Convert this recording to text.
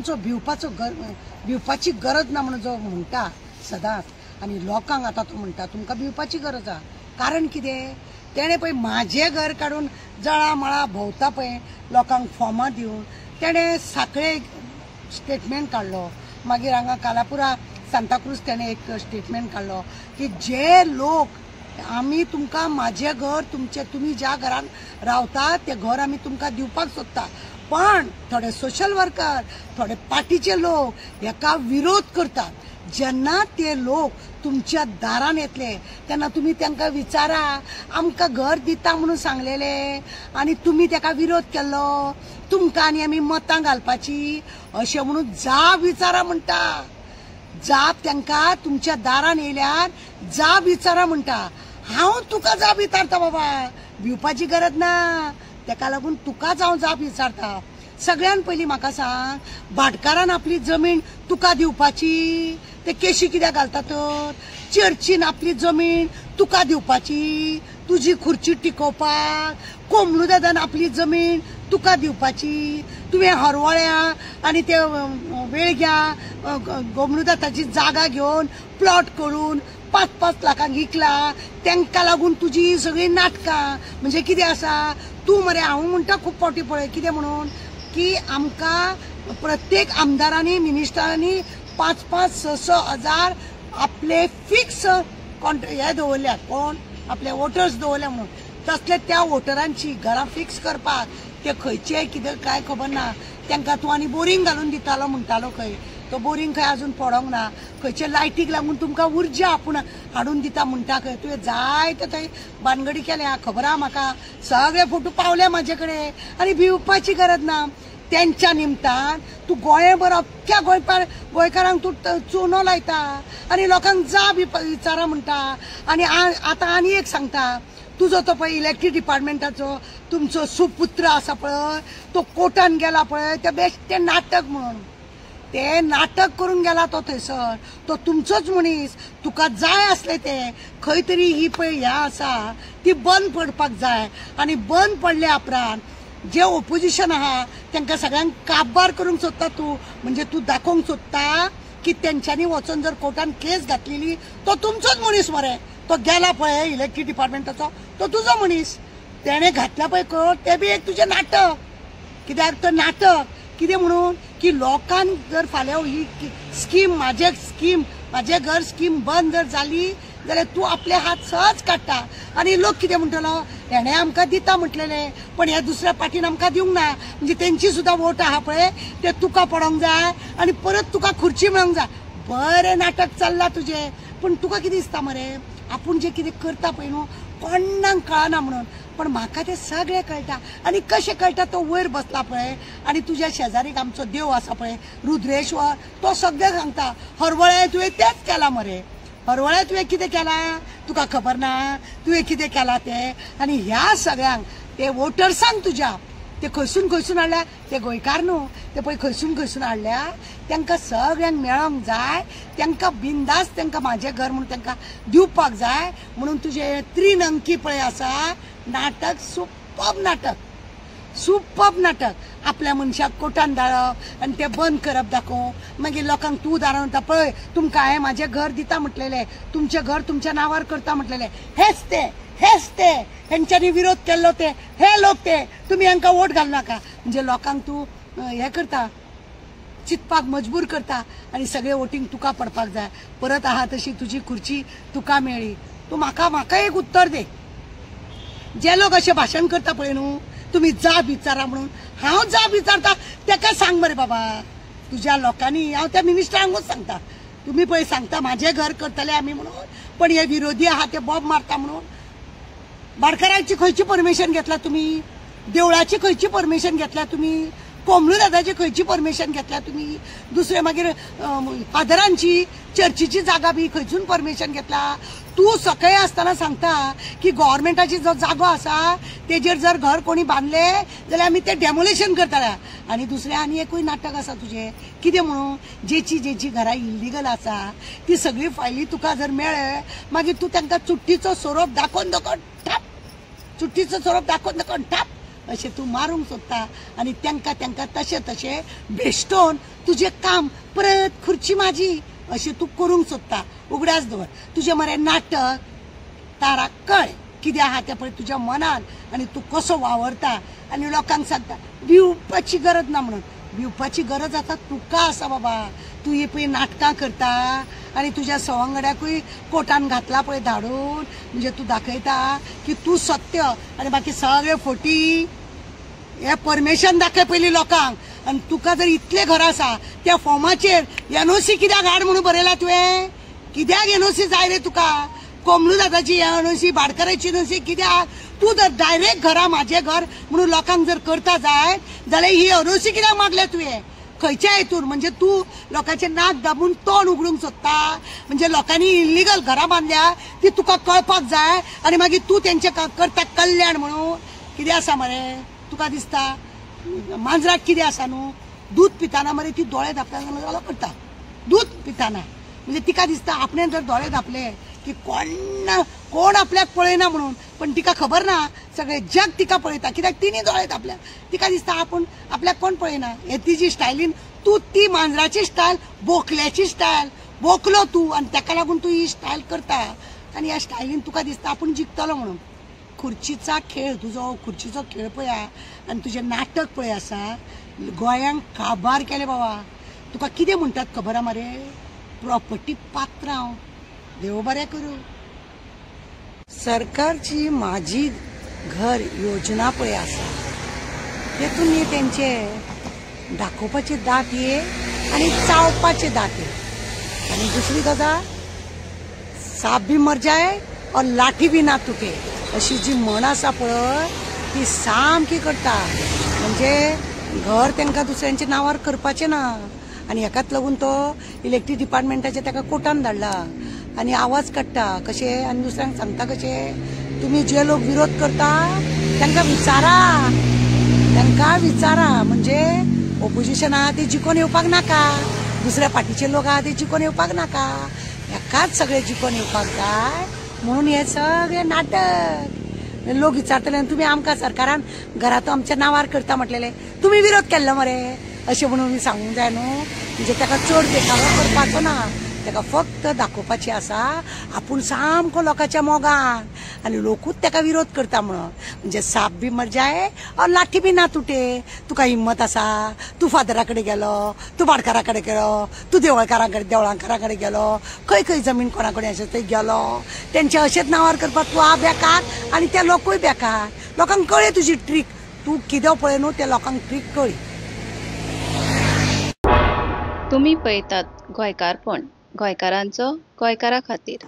लोकांचो भिवपाची गरज ना म्हणून जो म्हणटा सदांच, आणि लोकांक आता तो म्हणटा तुमकां भिवपाची गरज आहा. कारण कितें, तेणे पळय म्हाजें घर काडून जळा मळा भोंवता पळय लोकांक फॉर्मां दिवन तेणे साखळे स्टेटमेंट काडलो. मागीर हांगा कालापुरा सांताक्रूज तेणे एक स्टेटमेंट काडलो की जे लोक आमी तुमकां म्हाजें घर तुमी ज्या घरान रावता तें घर आमी तुमकां दिवपाक सोदता, पण थोडे सोशल वर्कर थोडे पार्टीचे लोक हेका विरोध करतात. जेन्ना ते लोक तुमच्या दारान येतले तेन्ना तुमी तांकां विचारा आमकां घर दिता म्हणून सांगलेले आनी तुमी ताका विरोध केल्लो, तुमकां आनी आमी मतां घालपाची अशें म्हणून जाप विचारा म्हणटा. जाप तांकां तुमच्या दारान येयल्यार जाप विचारा म्हणटा. हांव तुका जाप विचारता बाबा, भिवपाची गरज ना. ताका लागून तुकाच हांव जाप विचारता. सगळ्यान पयलीं म्हाका सांग, भाटकारान आपली जमीन तुका दिवपाची, ते केशी कित्याक घालता तर? चर्चीन आपली जमीन तुका दिवपाची, तुजी खुर्ची टिकोवपाक. कोमलू दादान आपली जमीन तुका दिवपाची. तुवें हरवळ्या आनी ते वेळग्या कोमलू दादाची जागा घेवन प्लॉट करून 5-5 लाखांक विकला. तांकां लागून तुजी सगळी नाटकां. म्हणजे कितें आसा, तूं मरे हांव म्हणटा खूब फावटी पळय कितें म्हणून की आमकां प्रत्येक आमदारांनी मिनिस्टरांनी 5-5, 6-6 हजार आपले फिक्स हे दवरल्या, कोण आपले वोटर्स दवरल्या म्हणून. तसले त्या वोटरांची घरां फिक्स करपाक ते खंयचे कितें काय खबर ना. तांकां तूं आनी बोरींग घालून दितालो म्हणटालो खंय, तो बोरींग खंय अजून पडोंक ना. खंयचे लायटीक लागून तुमकां उर्जा आपूण हाडून दिता म्हणटा खंय. तुवें जायते थंय बानगडी केल्या, खबर आहा म्हाका. सगळे फोटो पावले म्हाजे कडेन. आनी भिवपाची गरज ना. त्यांच्या निमतान तू गोंयभर अख्ख्या गोंयकारांक तू चुनो लायता आनी लोकांक जाप विचारा म्हणटा. आनी आतां आनी एक सांगता, तुजो तो पळय इलेक्ट्रीक डिपार्टमेंटाचो तुमचो सुपुत्र आसा पळय, तो कोर्टान गेला पळय, ते बेश्टे नाटक म्हणून. ते नाटक करून गेला तो थंयसर. तो तुमचोच मनीस. तुका जाय आसले ते खंय तरी ही पळय ह्या आसा ती बंद पडपाक जाय. आनी बंद पडल्या उपरांत जे ओपोजिशन आहा तांकां सगळ्यांक काबार करूंक सोदता तूं. म्हणजे तूं दाखोवंक सोदता की तेंच्यांनी वचून जर कोर्टान केस घातलेली तो तुमचोच मनीस मरे. तो गेला पळय इलेक्ट्रीक डिपार्टमेंटाचो, तो तुजो मनीस. तेणे घातला पळय कोर्ट, ते बी एक तुजें नाटक. कित्याक तो नाटक कितें म्हणून की लोकांक जर फाल्यां ही स्कीम म्हाजे घर स्कीम बंद जर जाली जाल्यार तूं आपले हात सहज काडटा. आनी लोक कितें म्हणटलो, हेणे आमकां दिता म्हटलेले पण ह्या दुसऱ्या पार्टीन आमकां दिवंक ना. म्हणजे तेंची सुद्दां वोट आहा पळय ते तुका पडोंक जाय आनी परत तुका खुर्ची मेळोंक जाय. बरें नाटक चल्लां तुजें. पण तुका कितें दिसता मरे, आपूण जे कितें करता पळय न्हू कोणांक कळना म्हणून, पण म्हाका तें सगळें कळटा. आनी कशें कळटा, तो वयर बसला पळय आनी तुज्या शेजारीक आमचो देव आसा पळय रुद्रेश्वर, तो सगळें सांगता हरवळे तुवें तेंच केलां मरे. हरवळे तुवें कितें केलां तुका खबर ना, तुवें कितें केलां तें. आनी ह्या सगळ्यांक ते वोटर्सांक तुज्या ते खंयसून हाडल्या, ते गोंयकार न्हू, ते पळय खंयसून हाडल्या. तांकां सगळ्यांक मेळोंक जाय, तांकां बिंदास तांकां म्हाजें घर म्हणून तांकां दिवपाक जाय म्हणून तुजें 3 अंकी पळय आसा नाटक. सुपर्ब नाटक. आपल्या मनशाक कोर्टान धाडप आनी तें बंद करप दाखोवप. मागीर लोकांक तूं दारान वता पळय तुमकां हांवें म्हाजें घर दिता म्हटलेलें, तुमचें घर तुमच्या नांवार करता म्हटलेलें. हेच ते हेंच्यांनी विरोध केल्लो ते हे लोक ते तुमी हांकां वोट घालनाका. म्हणजे लोकांक तूं हें करता, चिंतपाक मजबूर करता आनी सगळे वोटींग तुका पडपाक जाय. परत आहा तशी तुजी खुर्ची तुका मेळ्ळी. तूं म्हाका एक उत्तर दे. जे लोक अशें भाशण करता पळय न्हू, तुमी जाप विचारा म्हणून, हांव जाप विचारता ताका सांग मरे बाबा. तुज्या लोकांनी हांव त्या मिनिस्टरांकूच सांगता, तुमी पळय सांगता म्हाजें घर करतले आमी म्हणून, पण हे विरोधी आहा ते बॉब मारता म्हणून. भाटकाराची खंयची परमिशन घेतला तुमी, देवळाची खंयची परमिशन घेतल्या तुमी, कोमलू दादाची खंयची परमिशन घेतल्या तुमी, दुसरे मागीर फादरांची चर्चीची जागा बी खंयसून परमिशन घेतला. तूं सकाळी आसतना सांगता की गव्हर्मेंटाची जो जागो आसा तेजेर जर घर कोणी बांदले जाल्यार आमी ते डेमोलेशन करतले. आनी दुसरें आनी एकूय नाटक आसा तुजें. कितें म्हणून, जेची घरां इल्लीगल आसा ती सगळी फायली तुका जर मेळ्ळे मागीर तूं तांकां चुट्टीचो सोरोप दाखोवन ठाप अशें तूं मारूंक सोदता आनी तांकां तांकां तशें तशें भेश्टोवन तुजें काम परत खुर्ची म्हाजी अशें तूं करूंक सोदता. उगडास दवर तुजें मरे नाटक तारा कळ कितें आहा तें पळय तुज्या मनान आनी तूं कसो वावरता आनी लोकांक सांगता भिवपाची गरज ना म्हणून. भिवपाची गरज आतां तुका आसा बाबा. तूं ही पळय नाटकां करता आनी तुज्या सवंगड्याकूय कोर्टान घातला पळय धाडून म्हणजे तूं दाखयता की तूं सत्य आनी बाकी सगळे फोटी हे परमेशन दाखय पयलीं लोकांक. आनी तुका जर इतले घर आसा त्या फॉर्माचेर एनओसी कित्याक हाड म्हणून बरयला तुवें? कित्याक एनओसी जाय रे तुका? कोमलू दादाची एनओसी भाटकाराची एनओसी कित्याक? तू जर डायरेक्ट घरा माझे घर म्हणून लोकांक जर करता जाय जाल्यार ही एनओसी कित्याक मागल्या तुवें? खंयच्या हेतून? म्हणजे तू लोकांचे नाक दाबून तोंड उगडूंक सोदता? म्हणजे लोकांनी इल्लीगल घरां बांदल्या ती तुका कळपाक जाय आनी मागीर तू तेंचे करता कल्याण म्हणून? कितें आसा मरे तुका दिसता? मांजराक कितें आसा न्हू? दूध पिताना मरे ती दोळे धापतना करता. दूध पिताना म्हणजे तिका दिसता आपणें जर दोळे धापले की कोण आपल्याक पळयना म्हणून, पण तिका खबर ना सगळे जग तिका पळयता कित्याक तिणी दोळे धापल्या. तिका दिसता आपूण आपल्याक कोण पळयना. हे तिची स्टायलीन तू ती मांजराची स्टायल बोकल्याची स्टायल बोकलो तू आनी ताका लागून तू ही स्टायल करता आनी ह्या स्टायलीन तुका दिसता आपूण जिखतलो म्हणून. खुर्चीचा खेळ तुजो खुर्चीचो खेळ पळया आनी तुजें नाटक पळय आसा गोंयांक काबार केले बाबा. तुका कितें म्हणटात खबर आहा मरे? प्रॉपर्टी पात्रांव. देव बरें करूं. सरकारची माझी घर योजना पळय आसा तेतून न्ही तेंचे दाखोवपाचे दात ये आनी चावपाचे दात ये. आनी दुसरी गजाल साप भी मर जाए और लाठी भी ना तुटे अशी जी म्हण आसा पळय ती सामकी करता. म्हणजे घर तांकां दुसऱ्यांच्या नांवार करपाचें ना आनी हेकाच लागून तो इलेक्ट्रीक डिपार्टमेंटाचे ताका कोर्टान धाडला आनी आवाज काडटा कशें आनी दुसऱ्यांक सांगता कशें तुमी जे लोक विरोध करता तांकां विचारा म्हणजे ओपोजिशन आहा ते जिखून येवपाक नाका, दुसऱ्या पार्टीचे लोक आहा ते जिखून येवपाक नाका, एकाच सगळे जिखून येवपाक जाय म्हणून हे सगळे नाटक. लोक विचारतले तुमी आमकां सरकारान घराचो आमच्या नांवार करता म्हटलेले तुमी विरोध केल्लो मरे अशें म्हणून सांगूंक जाय न्हू. म्हणजे ताका चड देखावो करपाचो ना, ताका फक्त दाखोवपाची आसा आपूण सामको लोकांच्या मोगान आनी लोकूच ताका विरोध करता म्हणून. म्हणजे साप बी मर जाए और लाठी बी ना तुटे. तुका हिम्मत आसा तूं फादरा कडेन गेलो, तूं भाटकारा कडेन गेलो, तूं देवळांकारा कडेन गेलो, खंय खंय जमीन कोणा कडेन आसा थंय गेलो, तेंचे अशेंच नांवार करपाक तूं बेकार आनी ते लोकूय बेकार. लोकांक कळ्ळें तुजी ट्रीक. तूं कितें पळय न्हू ते लोकांक ट्रीक कळ्ळी. तुम्ही पळयतात गोंयकारपण, गोंयकारांचो गोंयकारा खातीर.